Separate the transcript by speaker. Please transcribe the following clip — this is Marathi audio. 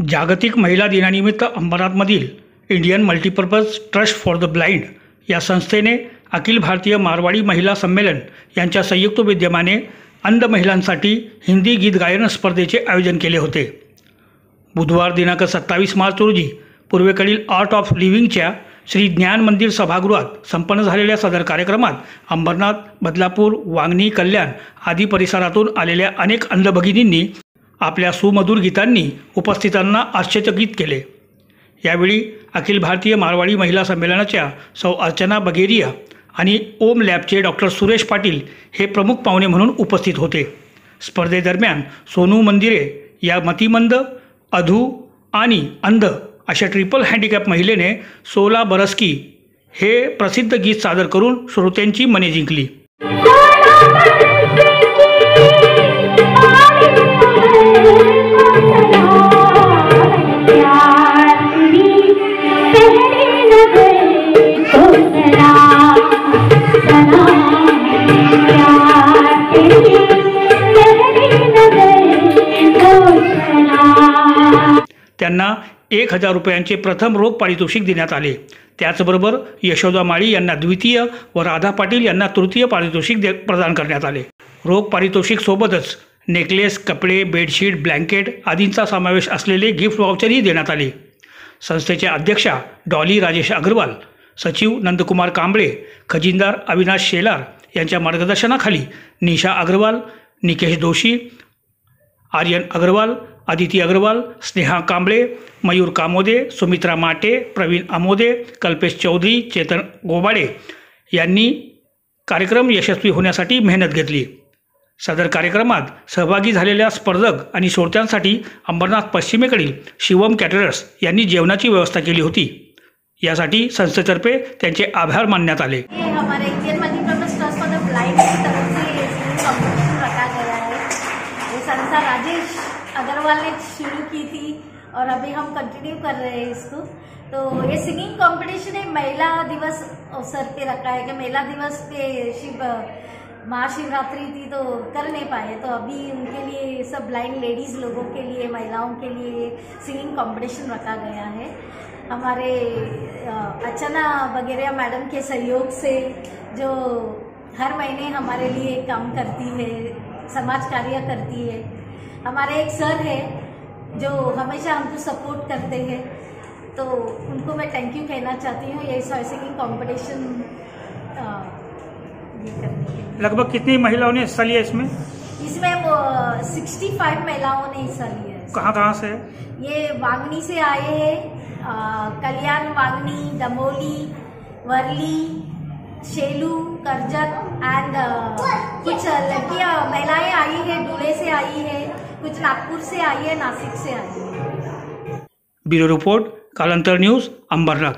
Speaker 1: जागतिक महिला दिनानिमित्त अंबरनाथमधील Indian multipurpose trust for the blind या संस्थेने अखिल भारतीय मारवाडी महिला संमेलन यांच्या संयुक्त विद्यमाने अंध महिलांसाठी हिंदी गीत गायन स्पर्धेचे आयोजन केले होते। बुधवार दिनांक 27 मार्च रोजी पूर्वेकडील आर्ट ऑफ लिव्हिंगच्या श्री ज्ञान मंदिर सभागृहात संपन्न झालेल्या सदर कार्यक्रमात अंबरनाथ, बदलापूर, वांगणी, कल्याण आदी परिसरातून आलेल्या अनेक अंध भगिनींनी आपल्या सुमधुर गीतांनी उपस्थितांना आश्चर्यचकित केले। यावेळी अखिल भारतीय मारवाडी महिला संमेलनाच्या सौ अर्चना बगेरिया आणि ओम लॅबचे डॉक्टर सुरेश पाटील हे प्रमुख पाहुणे म्हणून उपस्थित होते। स्पर्धेदरम्यान सोनू मंदिरे या मतिमंद, अधू आणि अंध अशा ट्रिपल हँडिकॅप महिलेने 16 बरस की हे प्रसिद्ध गीत सादर करून श्रोत्यांची मने जिंकली। त्यांना 1000 रुपयांचे प्रथम रोख पारितोषिक देण्यात आले। त्याचबरोबर यशोदा माळी यांना द्वितीय व राधा पाटील यांना तृतीय पारितोषिक प्रदान करण्यात आले। रोख पारितोषिक सोबतच नेकलेस, कपडे, बेडशीट, ब्लँकेट आदींचा समावेश असलेले गिफ्ट वाउचरही देण्यात आले। संस्थेच्या अध्यक्षा डॉली राजेश अग्रवाल, सचिव नंदकुमार कांबळे, खजिनदार अविनाश शेलार यांच्या मार्गदर्शनाखाली निशा अग्रवाल, निकेश दोशी, आर्यन अग्रवाल, आदिती अग्रवाल, स्नेहा कांबळे, मयूर कामोदे, सुमित्रा माटे, प्रवीण अमोदे, कल्पेश चौधरी, चेतन गोबाडे यांनी कार्यक्रम यशस्वी होण्यासाठी मेहनत घेतली। सदर कार्यक्रमात सहभागी झालेल्या स्पर्धक आणि श्रोत्यांसाठी अंबरनाथ पश्चिमेकडील शिवम कॅटरर्स यांनी जेवणाची व्यवस्था केली होती। यासाठी संस्थेतर्फे त्यांचे आभार मानण्यात आले।
Speaker 2: हमारे Indian multipurpose trust for the blind की तरफ से कॉम्पिटिशन रखा गया है। ये संस्था राजेश अग्रवाल ने शुरू की थी और अभी हम कंटिन्यू कर रहे हैं इसको। तो ये सिंगिंग कंपटीशन है, महिला दिवस अवसर पे रखा है कि महिला दिवस पे महाशिवरात्रि थी तो कर नहीं पाए, तो अभी उनके लिए सब ब्लाइंड लेडीज लोगों के लिए, महिलाओं के लिए सिंगिंग कंपटीशन रखा गया है। हमारे अर्चना बगेरिया मैडम के सहयोग से, जो हर महीने हमारे लिए काम करती है, समाज कार्य करती है। हमारे एक सर है जो हमेशा हमको सपोर्ट करते हैं, तो उनको मैं थैंक यू कहना चाहती हूँ ये सिंगिंग कंपटीशन करने के लिए।
Speaker 1: लगभग कितनी महिलाओं ने हिस्सा लिया इसमें?
Speaker 2: इसमें 65 महिलाओं ने हिस्सा लिया है।
Speaker 1: कहाँ से?
Speaker 2: ये वांगनी से आए हैं, कल्याण, वांगनी, दमोली, वर्ली, शेलू, करजत एंड कुछ लड़कियां महिलाएं आई है, डुले से आई है, कुछ नागपुर से आई है, नासिक से आई है।
Speaker 1: ब्यूरो रिपोर्ट, कालांतर न्यूज, अंबरनाथ।